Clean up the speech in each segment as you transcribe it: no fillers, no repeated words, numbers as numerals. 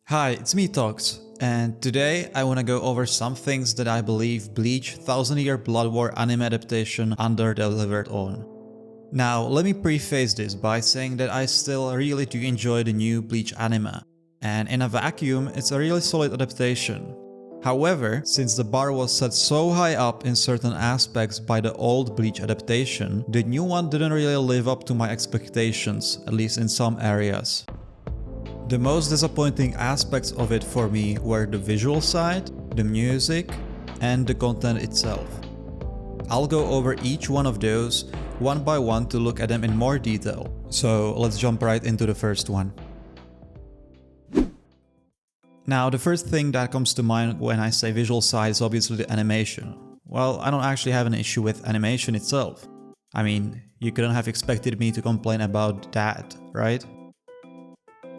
Hi, it's me Tox, and today I wanna go over some things that I believe Bleach Thousand Year Blood War anime adaptation under-delivered on. Now, let me preface this by saying that I still really do enjoy the new Bleach anime, and in a vacuum, it's a really solid adaptation. However, since the bar was set so high up in certain aspects by the old Bleach adaptation, the new one didn't really live up to my expectations, at least in some areas. The most disappointing aspects of it for me were the visual side, the music, and the content itself. I'll go over each one of those one by one to look at them in more detail, so let's jump right into the first one. Now, the first thing that comes to mind when I say visual side is obviously the animation. Well, I don't actually have an issue with animation itself. I mean, you couldn't have expected me to complain about that, right?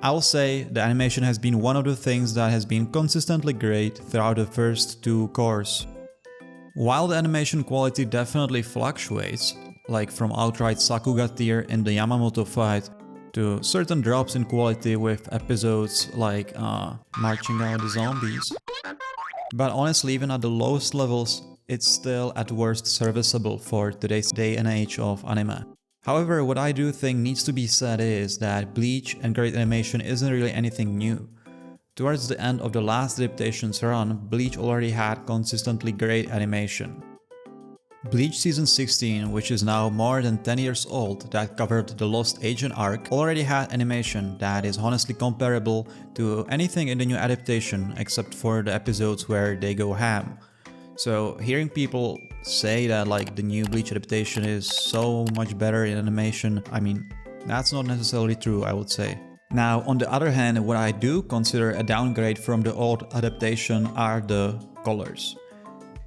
I'll say the animation has been one of the things that has been consistently great throughout the first two cours. While the animation quality definitely fluctuates, like from outright Sakuga tier in the Yamamoto fight to certain drops in quality with episodes like marching out the zombies. But honestly, even at the lowest levels, it's still at worst serviceable for today's day and age of anime. However, what I do think needs to be said is that Bleach and great animation isn't really anything new. Towards the end of the last adaptation's run, Bleach already had consistently great animation. Bleach Season 16, which is now more than 10 years old, that covered the Lost Agent arc, already had animation that is honestly comparable to anything in the new adaptation except for the episodes where they go ham. So hearing people say that like the new Bleach adaptation is so much better in animation, I mean, that's not necessarily true, I would say. Now, on the other hand, what I do consider a downgrade from the old adaptation are the colors.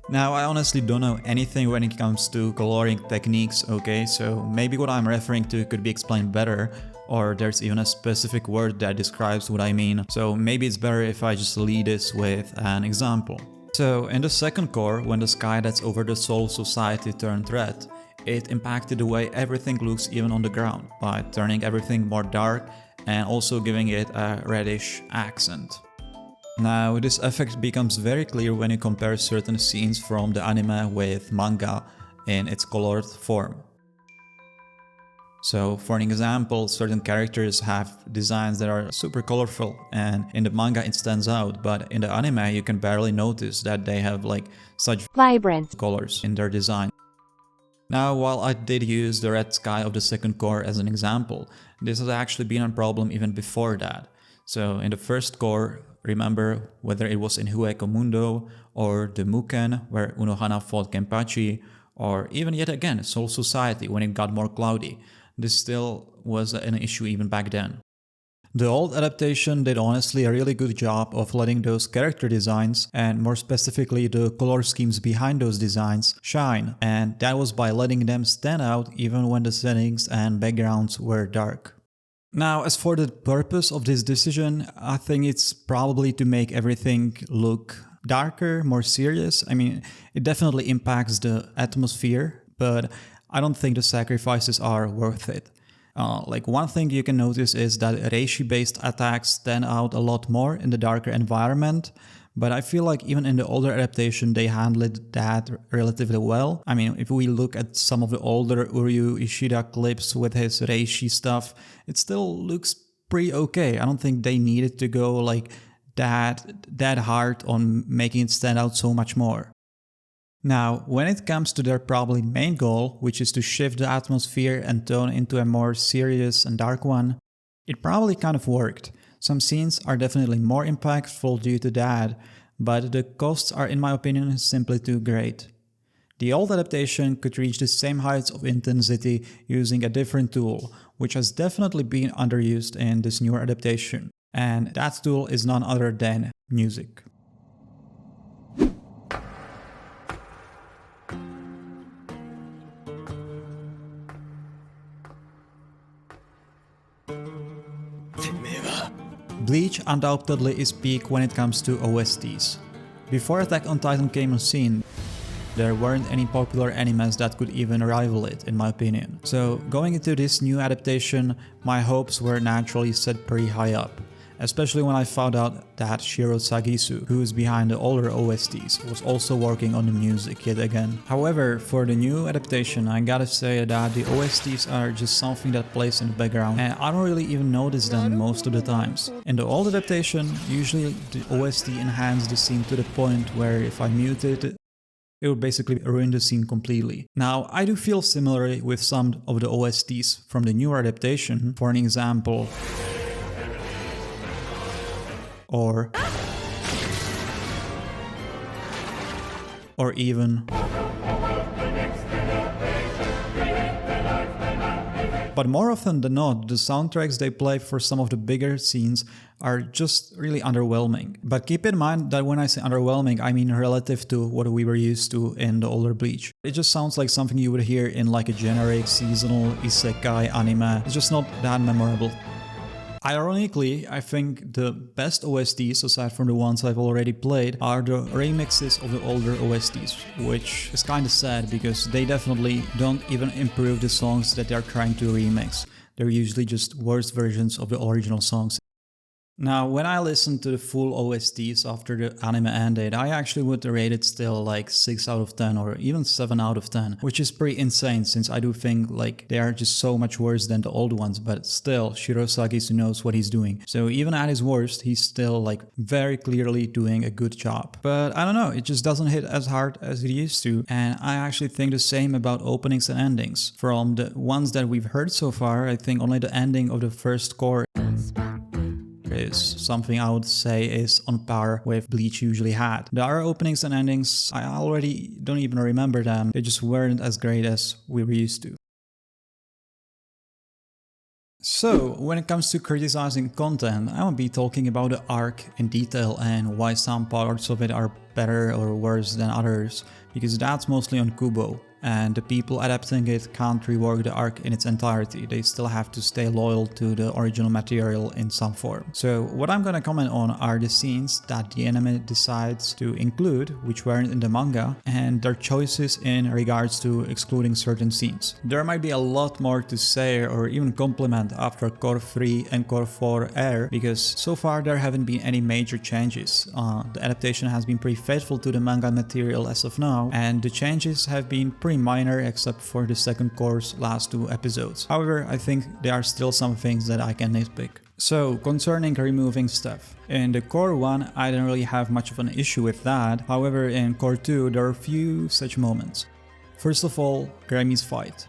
Now, I honestly don't know anything when it comes to coloring techniques, okay, so maybe what I'm referring to could be explained better, or there's even a specific word that describes what I mean, so maybe it's better if I just lead this with an example. So, in the second cour, when the sky that's over the Soul Society turned red, it impacted the way everything looks even on the ground, by turning everything more dark and also giving it a reddish accent. Now, this effect becomes very clear when you compare certain scenes from the anime with manga in its colored form. So, for an example, certain characters have designs that are super colorful, and in the manga it stands out, but in the anime you can barely notice that they have like such vibrant colors in their design. Now, while I did use the red sky of the second cour as an example, this has actually been a problem even before that. So, in the first cour, remember whether it was in Hueco Mundo or the Muken where Unohana fought Kenpachi, or even yet again Soul Society when it got more cloudy. This still was an issue even back then. The old adaptation did honestly a really good job of letting those character designs, and more specifically the color schemes behind those designs, shine, and that was by letting them stand out even when the settings and backgrounds were dark. Now, as for the purpose of this decision, I think it's probably to make everything look darker, more serious. I mean, it definitely impacts the atmosphere, but I don't think the sacrifices are worth it. Like one thing you can notice is that Reishi-based attacks stand out a lot more in the darker environment, but I feel like even in the older adaptation they handled that relatively well. I mean, if we look at some of the older Uryu Ishida clips with his Reishi stuff, it still looks pretty okay. I don't think they needed to go like that hard on making it stand out so much more. Now, when it comes to their probably main goal, which is to shift the atmosphere and tone into a more serious and dark one, it probably kind of worked. Some scenes are definitely more impactful due to that, but the costs are in my opinion simply too great. The old adaptation could reach the same heights of intensity using a different tool, which has definitely been underused in this newer adaptation, and that tool is none other than music. Bleach undoubtedly is peak when it comes to OSTs. Before Attack on Titan came on scene, there weren't any popular animes that could even rival it, in my opinion. So going into this new adaptation, my hopes were naturally set pretty high up. especially when I found out that Shiro Sagisu, who is behind the older OSTs, was also working on the music yet again. However, for the new adaptation, I gotta say that the OSTs are just something that plays in the background, and I don't really even notice them most of the times. In the old adaptation, usually the OST enhanced the scene to the point where if I muted it would basically ruin the scene completely. Now, I do feel similarly with some of the OSTs from the newer adaptation. For an example, or even but more often than not, the soundtracks they play for some of the bigger scenes are just really underwhelming. But keep in mind that when I say underwhelming, I mean relative to what we were used to in the older Bleach. It just sounds like something you would hear in like a generic seasonal isekai anime. It's just not that memorable. Ironically, I think the best OSTs, aside from the ones I've already played, are the remixes of the older OSTs, which is kinda sad because they definitely don't even improve the songs that they're trying to remix. They're usually just worse versions of the original songs. Now, when I listened to the full OSTs after the anime ended, I actually would rate it still like 6 out of 10 or even 7 out of 10, which is pretty insane since I do think like they are just so much worse than the old ones, but still, Shirosagi knows what he's doing. So even at his worst, he's still like very clearly doing a good job. But I don't know, it just doesn't hit as hard as it used to, and I actually think the same about openings and endings. From the ones that we've heard so far, I think only the ending of the first Cour is something I would say is on par with Bleach usually had. The other openings and endings, I already don't even remember them. They just weren't as great as we were used to. So, when it comes to criticizing content, I won't be talking about the arc in detail and why some parts of it are better or worse than others, because that's mostly on Kubo. And the people adapting it can't rework the arc in its entirety. They still have to stay loyal to the original material in some form. So what I'm gonna comment on are the scenes that the anime decides to include, which weren't in the manga, and their choices in regards to excluding certain scenes. There might be a lot more to say or even compliment after Cour 3 and Cour 4 air, because so far there haven't been any major changes. The adaptation has been pretty faithful to the manga material as of now, and the changes have been pretty minor except for the second Cour's last 2 episodes. However, I think there are still some things that I can nitpick. So, concerning removing stuff. In the Cour 1, I didn't really have much of an issue with that. However, in Cour 2, there are a few such moments. First of all, Grammy's fight.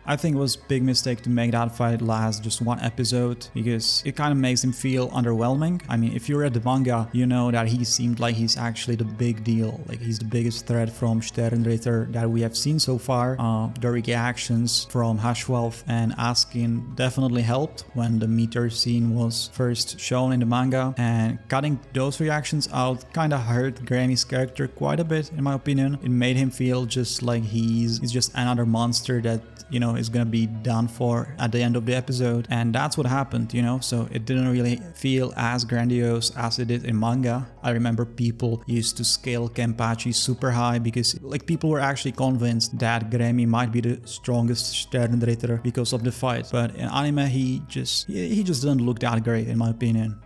I think it was a big mistake to make that fight last just 1 episode, because it kind of makes him feel underwhelming. I mean, if you read the manga, you know that he seemed like he's actually the big deal, like he's the biggest threat from Sternritter that we have seen so far. The reactions from Hashwolf and Askin definitely helped when the meter scene was first shown in the manga, and cutting those reactions out kind of hurt Grammy's character quite a bit, in my opinion. It made him feel just like he's just another monster that, you know, is gonna be done for at the end of the episode, and that's what happened, you know, so it didn't really feel as grandiose as it did in manga. I remember people used to scale Kenpachi super high because like people were actually convinced that Grammy might be the strongest Sternritter because of the fight, but in anime he just didn't look that great, in my opinion.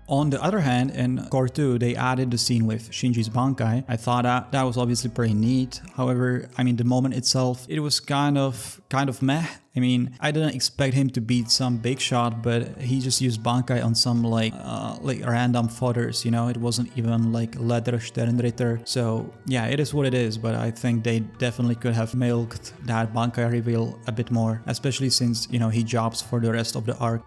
On the other hand, in Cour 2, they added the scene with Shinji's Bankai. I thought that was obviously pretty neat. However, I mean, the moment itself, it was kind of meh. I mean, I didn't expect him to beat some big shot, but he just used Bankai on some like random fodders, you know? It wasn't even like leather Sternritter. So yeah, it is what it is, but I think they definitely could have milked that Bankai reveal a bit more, especially since, you know, he jobs for the rest of the arc.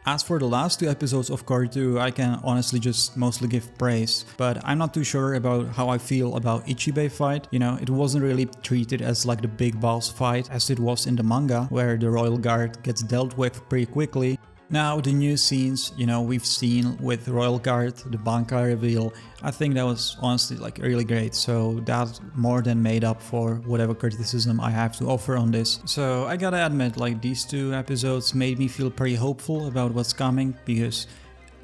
As for the last 2 episodes of Cour 2, I can honestly just mostly give praise, but I'm not too sure about how I feel about Ichibei fight. You know, it wasn't really treated as like the big boss fight as it was in the manga, where the Royal Guard gets dealt with pretty quickly. Now, the new scenes, you know, we've seen with Royal Guard, the Bankai reveal, I think that was honestly like really great, so that more than made up for whatever criticism I have to offer on this. So I gotta admit, like these 2 episodes made me feel pretty hopeful about what's coming, because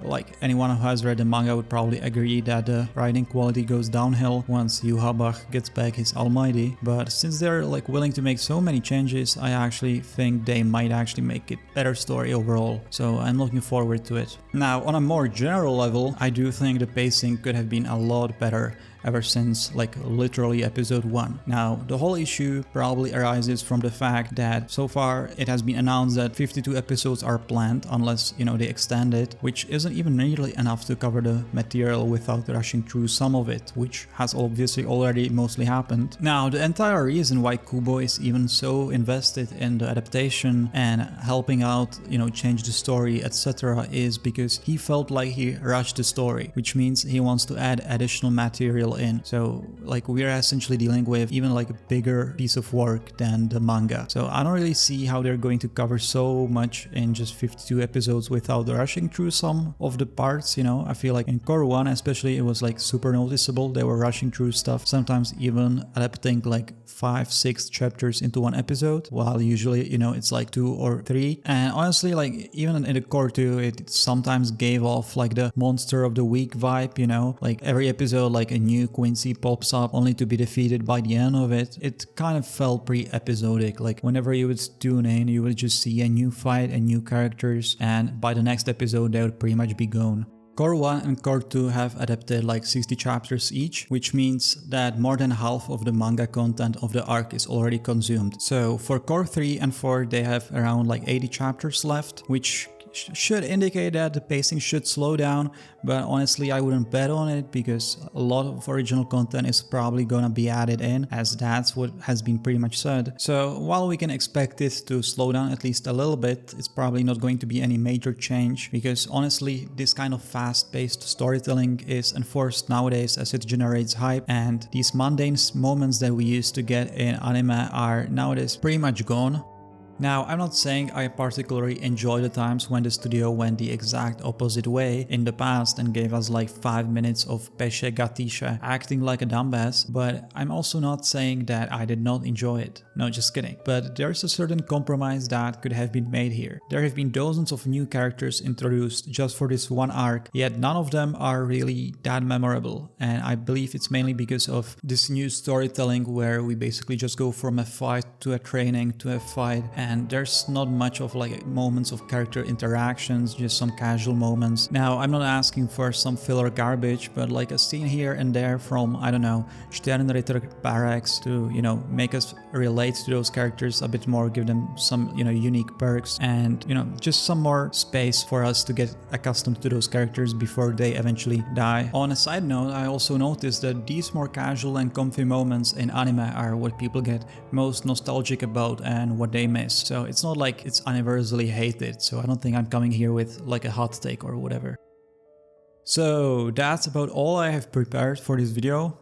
like anyone who has read the manga would probably agree that the writing quality goes downhill once Yuhabach gets back his almighty, but since they're like willing to make so many changes, I actually think they might actually make it better story overall, so I'm looking forward to it. Now, on a more general level, I do think the pacing could have been a lot better ever since like literally episode 1. Now, the whole issue probably arises from the fact that so far it has been announced that 52 episodes are planned unless, you know, they extend it, which isn't even nearly enough to cover the material without rushing through some of it, which has obviously already mostly happened. Now, the entire reason why Kubo is even so invested in the adaptation and helping out, you know, change the story, etc., is because he felt like he rushed the story, which means he wants to add additional material in. So like we're essentially dealing with even like a bigger piece of work than the manga. So I don't really see how they're going to cover so much in just 52 episodes without rushing through some of the parts, you know. I feel like in Cour 1 especially, it was like super noticeable. They were rushing through stuff, sometimes even adapting like 5-6 chapters into one episode, while usually, you know, it's like 2 or 3. And honestly, like even in the Cour 2, it sometimes gave off like the monster of the week vibe, you know, like every episode like a new Quincy pops up only to be defeated by the end of it. It kind of felt pretty episodic, like whenever you would tune in, you would just see a new fight and new characters, and by the next episode they would pretty much be gone. Cour 1 and Cour 2 have adapted like 60 chapters each, which means that more than half of the manga content of the arc is already consumed. So for Cour 3 and 4 they have around like 80 chapters left, which should indicate that the pacing should slow down, but honestly I wouldn't bet on it because a lot of original content is probably gonna be added in, as that's what has been pretty much said. So while we can expect it to slow down at least a little bit, it's probably not going to be any major change, because honestly this kind of fast-paced storytelling is enforced nowadays as it generates hype, and these mundane moments that we used to get in anime are nowadays pretty much gone. Now, I'm not saying I particularly enjoy the times when the studio went the exact opposite way in the past and gave us like 5 minutes of Pesce Gatisha acting like a dumbass, but I'm also not saying that I did not enjoy it. No, just kidding. But there's a certain compromise that could have been made here. There have been dozens of new characters introduced just for this one arc, yet none of them are really that memorable, and I believe it's mainly because of this new storytelling where we basically just go from a fight to a training to a fight, and there's not much of like moments of character interactions, just some casual moments. Now, I'm not asking for some filler garbage, but like a scene here and there from, I don't know, Sternritter Barracks to, you know, make us relate to those characters a bit more, give them some, you know, unique perks, and, you know, just some more space for us to get accustomed to those characters before they eventually die. On a side note, I also noticed that these more casual and comfy moments in anime are what people get most nostalgic about and what they miss. So it's not like it's universally hated, so I don't think I'm coming here with like a hot take or whatever. So that's about all I have prepared for this video.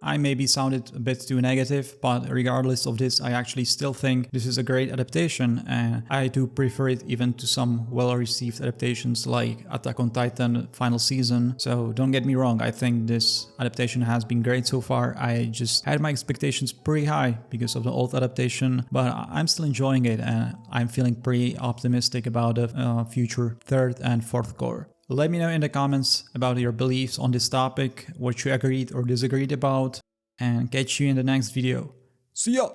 I maybe sounded a bit too negative, but regardless of this, I actually still think this is a great adaptation, and I do prefer it even to some well-received adaptations like Attack on Titan final season. So don't get me wrong, I think this adaptation has been great so far. I just had my expectations pretty high because of the old adaptation, but I'm still enjoying it, and I'm feeling pretty optimistic about the future third and fourth Cour. Let me know in the comments about your beliefs on this topic, what you agreed or disagreed about, and catch you in the next video. See ya!